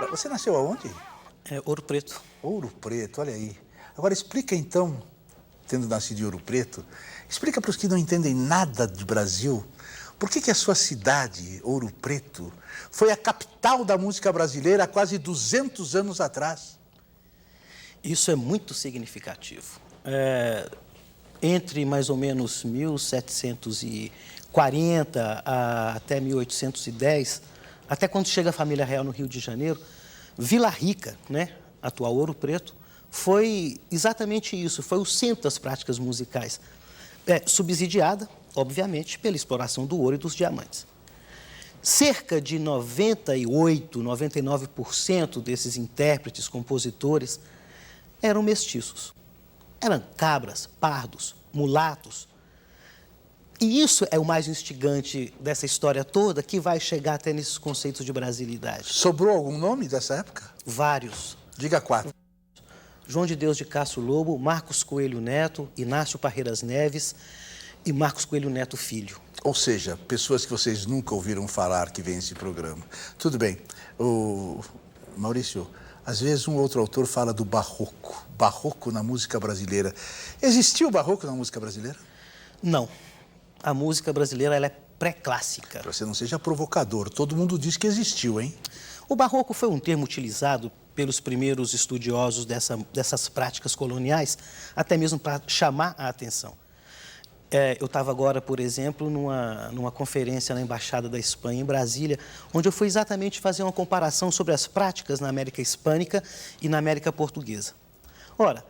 Você nasceu aonde? Ouro Preto. Ouro Preto, olha aí. Agora explica então, tendo nascido em Ouro Preto, explica para os que não entendem nada de Brasil, por que a sua cidade, Ouro Preto, foi a capital da música brasileira há quase 200 anos atrás? Isso é muito significativo. Entre mais ou menos 1740 até 1810, até quando chega a família real no Rio de Janeiro, Vila Rica, né, atual Ouro Preto, foi exatamente isso, foi o centro das práticas musicais, subsidiada, obviamente, pela exploração do ouro e dos diamantes. Cerca de 98, 99% desses intérpretes, compositores, eram mestiços. Eram cabras, pardos, mulatos. E isso é o mais instigante dessa história toda, que vai chegar até nesses conceitos de brasilidade. Sobrou algum nome dessa época? Vários. Diga 4. João de Deus de Castro Lobo, Marcos Coelho Neto, Inácio Parreiras Neves e Marcos Coelho Neto Filho. Ou seja, pessoas que vocês nunca ouviram falar que vêm esse programa. Tudo bem. Maurício, às vezes um outro autor fala do barroco. Barroco na música brasileira. Existiu barroco na música brasileira? Não. A música brasileira ela é pré-clássica. Para você não seja provocador, todo mundo diz que existiu, hein? O barroco foi um termo utilizado pelos primeiros estudiosos dessas práticas coloniais, até mesmo para chamar a atenção. Eu estava agora, por exemplo, numa conferência na Embaixada da Espanha, em Brasília, onde eu fui exatamente fazer uma comparação sobre as práticas na América Hispânica e na América Portuguesa. Ora,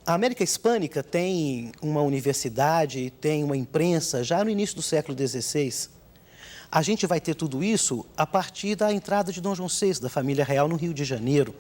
a América Hispânica tem uma universidade, tem uma imprensa já no início do século XVI. A gente vai ter tudo isso a partir da entrada de Dom João VI, da família real no Rio de Janeiro.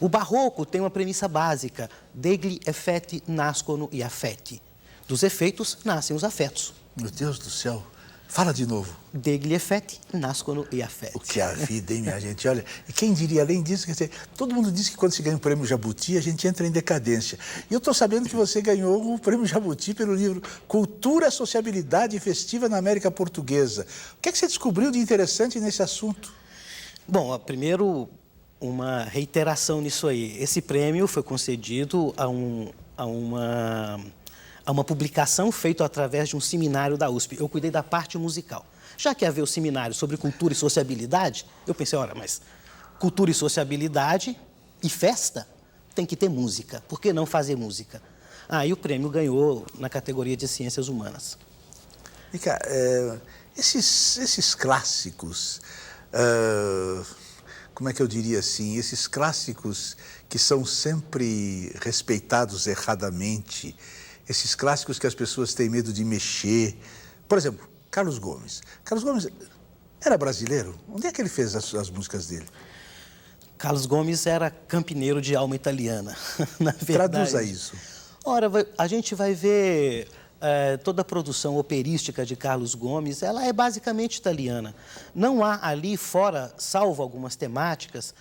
O barroco tem uma premissa básica, degli effetti nascono gli affetti. Dos efeitos nascem os afetos. Meu Deus do céu. Fala de novo. Degli effetti nascono gli affetti. O que é a vida, hein, minha gente? Olha, e quem diria, além disso, quer dizer, todo mundo diz que quando se ganha o prêmio Jabuti, a gente entra em decadência. E eu estou sabendo que você ganhou o prêmio Jabuti pelo livro Cultura, Sociabilidade e Festiva na América Portuguesa. O que é que você descobriu de interessante nesse assunto? Bom, primeiro, uma reiteração nisso aí. Esse prêmio foi concedido a uma publicação feita através de um seminário da USP. Eu cuidei da parte musical. Já que havia o seminário sobre cultura e sociabilidade, eu pensei, ora, mas cultura e sociabilidade e festa tem que ter música. Por que não fazer música? Aí o prêmio ganhou na categoria de ciências humanas. E, cara, esses clássicos, como é que eu diria assim, esses clássicos que são sempre respeitados erradamente, esses clássicos que as pessoas têm medo de mexer. Por exemplo, Carlos Gomes. Carlos Gomes era brasileiro? Onde é que ele fez as músicas dele? Carlos Gomes era campineiro de alma italiana, na verdade. Traduza isso. Ora, a gente vai ver toda a produção operística de Carlos Gomes, ela é basicamente italiana. Não há ali fora, salvo algumas temáticas,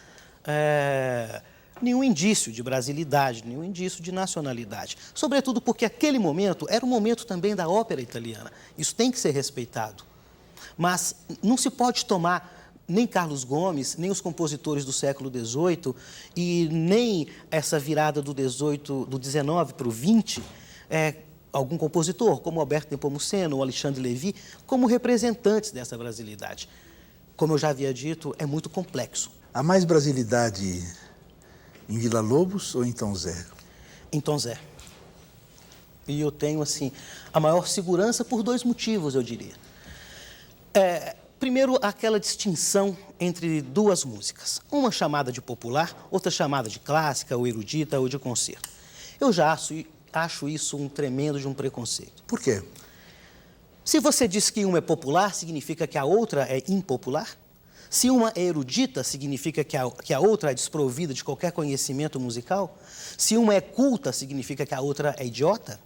nenhum indício de brasilidade, nenhum indício de nacionalidade. Sobretudo porque aquele momento era um momento também da ópera italiana. Isso tem que ser respeitado. Mas não se pode tomar nem Carlos Gomes, nem os compositores do século XVIII e nem essa virada do XIX para o XX, algum compositor, como Alberto Nepomuceno ou Alexandre Lévy, como representantes dessa brasilidade. Como eu já havia dito, é muito complexo. Há mais brasilidade em Villa-Lobos ou em Tom Zé? Em Tom Zé. E eu tenho, assim, a maior segurança por 2 motivos, eu diria. Primeiro, aquela distinção entre 2 músicas. Uma chamada de popular, outra chamada de clássica, ou erudita, ou de concerto. Eu já acho isso um tremendo de um preconceito. Por quê? Se você diz que uma é popular, significa que a outra é impopular? Se uma é erudita, significa que a outra é desprovida de qualquer conhecimento musical? Se uma é culta, significa que a outra é idiota?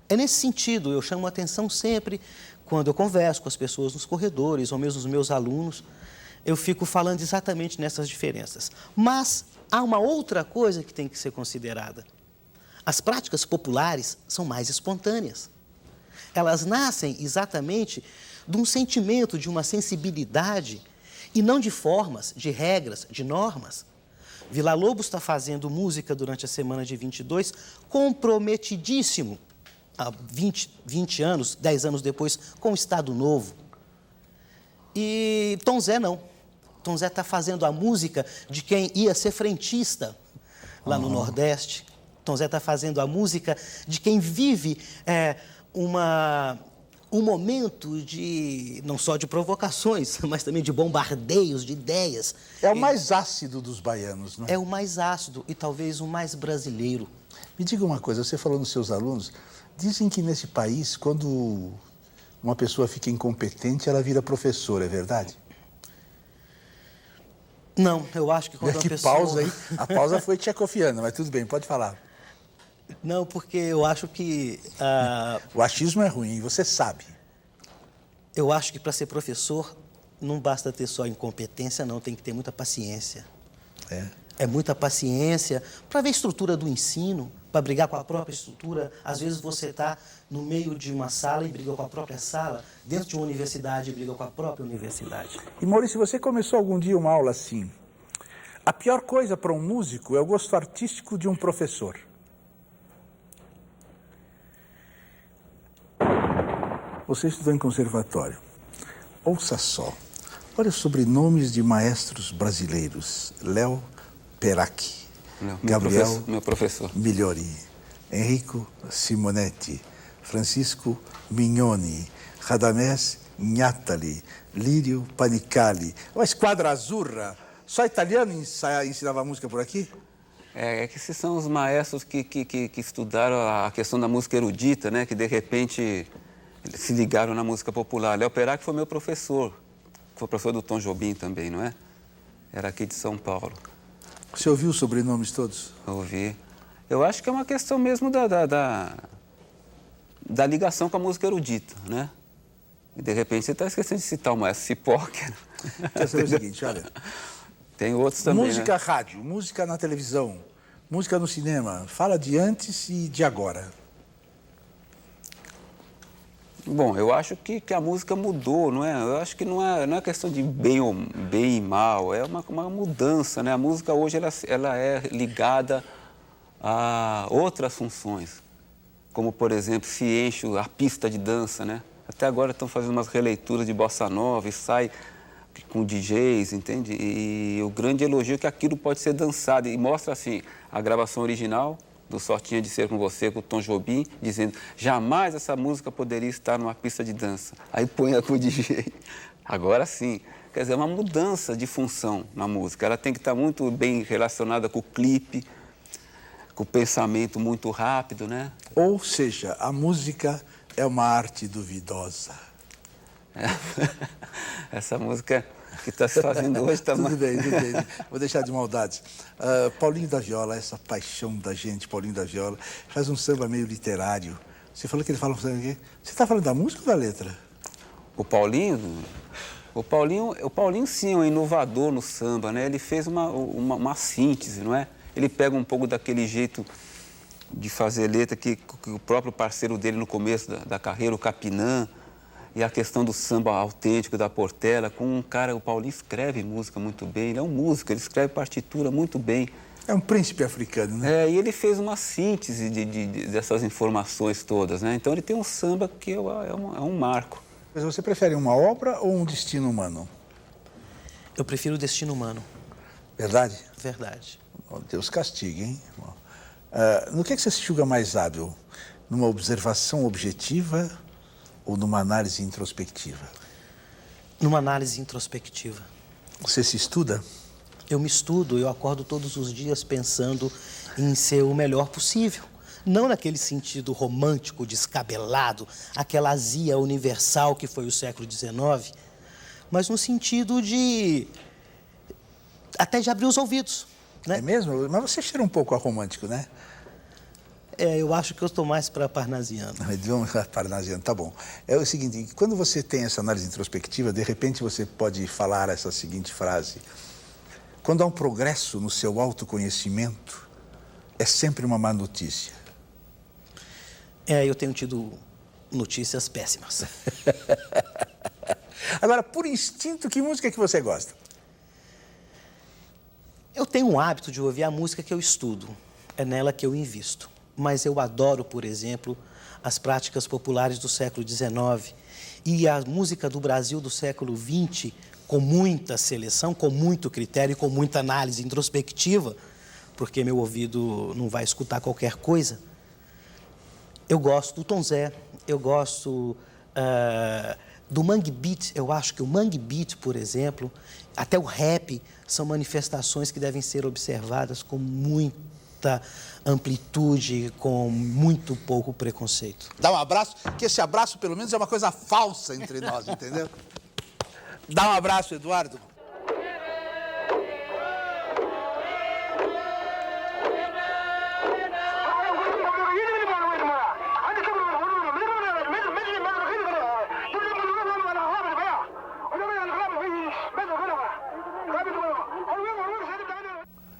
É nesse sentido, eu chamo a atenção sempre, quando eu converso com as pessoas nos corredores, ou mesmo os meus alunos, eu fico falando exatamente nessas diferenças. Mas há uma outra coisa que tem que ser considerada. As práticas populares são mais espontâneas. Elas nascem exatamente de um sentimento, de uma sensibilidade e não de formas, de regras, de normas. Villa-Lobos está fazendo música durante a semana de 22, comprometidíssimo, há 20 anos, 10 anos depois, com o Estado Novo. E Tom Zé não. Tom Zé está fazendo a música de quem ia ser frentista lá no Nordeste. Tom Zé está fazendo a música de quem vive um momento de, não só de provocações, mas também de bombardeios, de ideias. É o mais ácido dos baianos, não é? É o mais ácido e talvez o mais brasileiro. Me diga uma coisa, você falou nos seus alunos, dizem que nesse país, quando uma pessoa fica incompetente, ela vira professora, é verdade? Não, eu acho que quando uma Que pessoa... pausa aí. A pausa foi tchecoviana, mas tudo bem, pode falar. Não, porque eu acho que... O achismo é ruim, você sabe. Eu acho que para ser professor não basta ter só incompetência, não, tem que ter muita paciência. É muita paciência para ver a estrutura do ensino, para brigar com a própria estrutura. Às vezes você está no meio de uma sala e briga com a própria sala, dentro de uma universidade e briga com a própria universidade. E Maurício, você começou algum dia uma aula assim. A pior coisa para um músico é o gosto artístico de um professor. Você estudou em conservatório. Ouça só. Olha os sobrenomes de maestros brasileiros. Léo Perac, Gabriel meu professor. Migliori, Enrico Simonetti, Francisco Mignoni, Radamés Gnattali, Lírio Panicali. Uma esquadra azzurra. Só italiano ensinava música por aqui? É que esses são os maestros que estudaram a questão da música erudita, né? Que de repente se ligaram na música popular. Léo Perac foi meu professor. Foi professor do Tom Jobim também, não é? Era aqui de São Paulo. Você ouviu os sobrenomes todos? Ouvi. Eu acho que é uma questão mesmo da ligação com a música erudita, né? E de repente você está esquecendo de citar o maestro Cipó. Quer saber o seguinte, olha. Tem outros também, Música né? rádio, música na televisão, música no cinema. Fala de antes e de agora. Bom, eu acho que a música mudou, não é? Eu acho que não é questão de bem e mal, é uma mudança, né? A música hoje ela é ligada a outras funções, como, por exemplo, se enche a pista de dança, né? Até agora estão fazendo umas releituras de bossa nova e sai com DJs, entende? E o grande elogio é que aquilo pode ser dançado e mostra, assim, a gravação original do Só Tinha de Ser Com Você, com o Tom Jobim, dizendo jamais essa música poderia estar numa pista de dança. Aí põe a com o DJ. Agora sim. Quer dizer, é uma mudança de função na música. Ela tem que estar muito bem relacionada com o clipe, com o pensamento muito rápido, né? Ou seja, a música é uma arte duvidosa. Essa música que está se fazendo hoje está Tudo bem. Vou deixar de maldades. Paulinho da Viola, essa paixão da gente, Paulinho da Viola, faz um samba meio literário. Você falou que ele fala um samba aqui. Você está falando da música ou da letra? O Paulinho sim, é um inovador no samba, né? Ele fez uma síntese, não é? Ele pega um pouco daquele jeito de fazer letra que o próprio parceiro dele no começo da carreira, o Capinã, e a questão do samba autêntico da Portela, com um cara, o Paulinho escreve música muito bem, ele é um músico, ele escreve partitura muito bem. É um príncipe africano, né? E ele fez uma síntese dessas informações todas, né? Então ele tem um samba que é um marco. Mas você prefere uma obra ou um destino humano? Eu prefiro o destino humano. Verdade? Verdade. Deus castigue, hein? No que você se julga mais hábil? Numa observação objetiva ou numa análise introspectiva? Numa análise introspectiva. Você se estuda? Eu me estudo, eu acordo todos os dias pensando em ser o melhor possível. Não naquele sentido romântico, descabelado, aquela azia universal que foi o século XIX, mas no sentido até de abrir os ouvidos, né? É mesmo? Mas você cheira um pouco a romântico, né? Eu acho que eu estou mais para parnasiano. Parnasiano, tá bom. É o seguinte, quando você tem essa análise introspectiva, de repente você pode falar essa seguinte frase: quando há um progresso no seu autoconhecimento, é sempre uma má notícia. Eu tenho tido notícias péssimas. Agora, por instinto, que música que você gosta? tenho um hábito de ouvir a música que eu estudo, é nela que eu invisto. Mas eu adoro, por exemplo, as práticas populares do século XIX e a música do Brasil do século XX, com muita seleção, com muito critério e com muita análise introspectiva, porque meu ouvido não vai escutar qualquer coisa. Eu gosto do Tom Zé, eu gosto do Mangue Beat. Eu acho que o Mangue Beat, por exemplo, até o rap, são manifestações que devem ser observadas com muita amplitude, com muito pouco preconceito. Dá um abraço, que esse abraço, pelo menos, é uma coisa falsa entre nós, entendeu? Dá um abraço, Eduardo.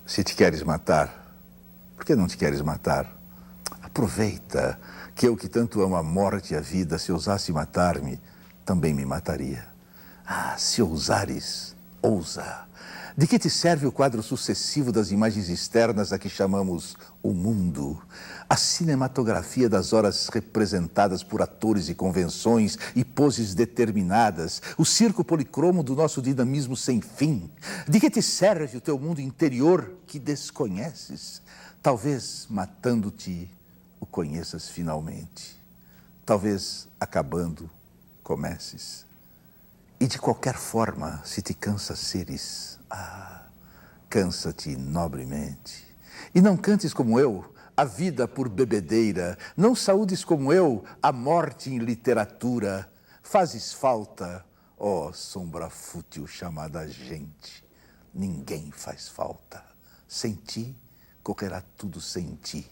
Se te queres matar, por que não te queres matar? Aproveita que eu que tanto amo a morte e a vida, se ousasse matar-me, também me mataria. Ah, se ousares, ousa. De que te serve o quadro sucessivo das imagens externas a que chamamos o mundo? A cinematografia das horas representadas por atores e convenções e poses determinadas, o circo policromo do nosso dinamismo sem fim. De que te serve o teu mundo interior que desconheces? Talvez, matando-te, o conheças finalmente. Talvez, acabando, comeces. E de qualquer forma, se te cansa seres, cansa-te nobremente. E não cantes como eu a vida por bebedeira, não saúdes como eu a morte em literatura. Fazes falta, ó sombra fútil chamada gente. Ninguém faz falta. Sem ti, correrá tudo sem ti.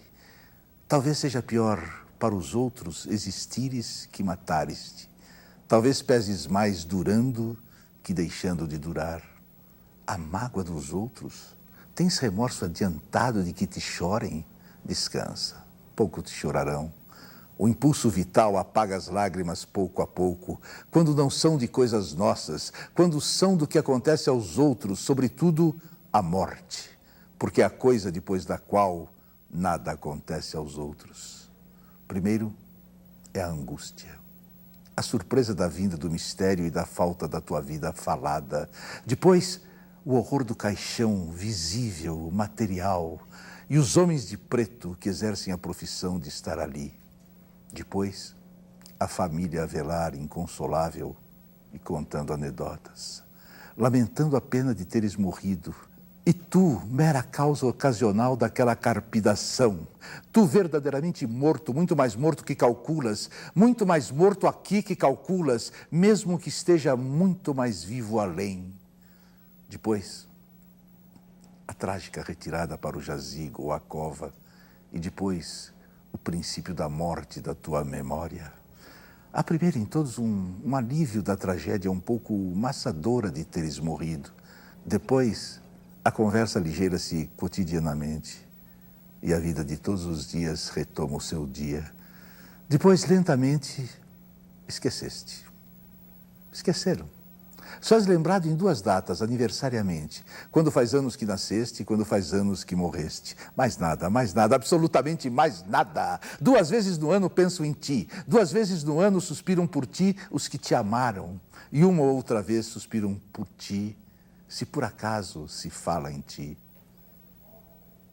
Talvez seja pior para os outros existires que matares-te. Talvez peses mais durando que deixando de durar. A mágoa dos outros? Tens remorso adiantado de que te chorem? Descansa, pouco te chorarão. O impulso vital apaga as lágrimas pouco a pouco, quando não são de coisas nossas, quando são do que acontece aos outros, sobretudo a morte, porque é a coisa depois da qual nada acontece aos outros. Primeiro é a angústia. A surpresa da vinda do mistério e da falta da tua vida falada. Depois, o horror do caixão visível, material, e os homens de preto que exercem a profissão de estar ali. Depois, a família a velar inconsolável e contando anedotas, lamentando a pena de teres morrido. E tu, mera causa ocasional daquela carpidação, tu verdadeiramente morto, muito mais morto que calculas, muito mais morto aqui que calculas, mesmo que esteja muito mais vivo além. Depois, a trágica retirada para o jazigo ou a cova, e depois, o princípio da morte da tua memória. Há primeiro em todos um alívio da tragédia um pouco maçadora de teres morrido. Depois, a conversa ligeira-se cotidianamente e a vida de todos os dias retoma o seu dia. Depois, lentamente, esqueceste. Esqueceram. Só és lembrado em duas datas, aniversariamente. Quando faz anos que nasceste e quando faz anos que morreste. Mais nada, absolutamente mais nada. 2 vezes no ano penso em ti. 2 vezes no ano suspiram por ti os que te amaram. E uma ou outra vez suspiram por ti, se por acaso se fala em ti.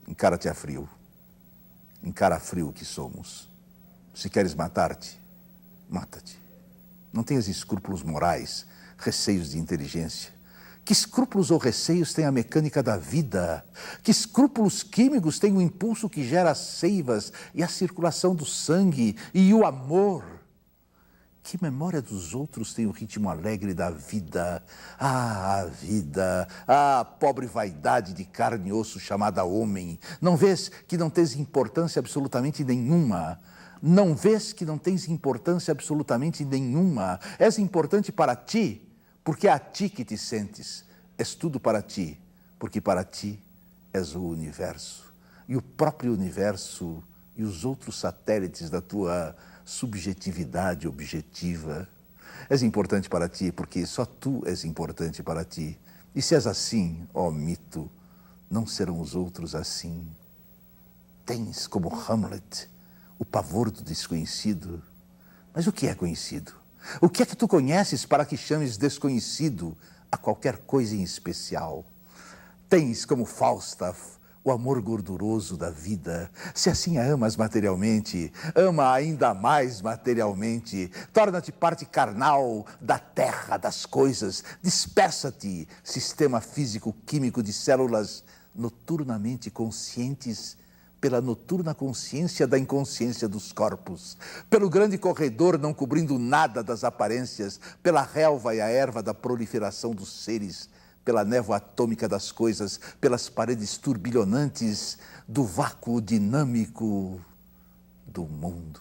Encara-te a frio. Encara a frio que somos. Se queres matar-te, mata-te. Não tenhas escrúpulos morais, receios de inteligência. Que escrúpulos ou receios tem a mecânica da vida? Que escrúpulos químicos tem o impulso que gera as seivas e a circulação do sangue e o amor? Que memória dos outros tem o ritmo alegre da vida? Ah, a vida! Ah, pobre vaidade de carne e osso chamada homem! Não vês que não tens importância absolutamente nenhuma? Não vês que não tens importância absolutamente nenhuma? És importante para ti, porque é a ti que te sentes. És tudo para ti, porque para ti és o universo. E o próprio universo e os outros satélites da tua subjetividade objetiva. És importante para ti, porque só tu és importante para ti. E se és assim, ó mito, não serão os outros assim. Tens, como Hamlet, o pavor do desconhecido. Mas o que é conhecido? O que é que tu conheces para que chames desconhecido a qualquer coisa em especial? Tens, como Falstaff, o amor gorduroso da vida. Se assim a amas materialmente, ama ainda mais materialmente. Torna-te parte carnal da terra, das coisas. Dispersa-te, sistema físico-químico de células noturnamente conscientes pela noturna consciência da inconsciência dos corpos, pelo grande corredor não cobrindo nada das aparências, pela relva e a erva da proliferação dos seres, pela névoa atômica das coisas, pelas paredes turbilhonantes do vácuo dinâmico do mundo.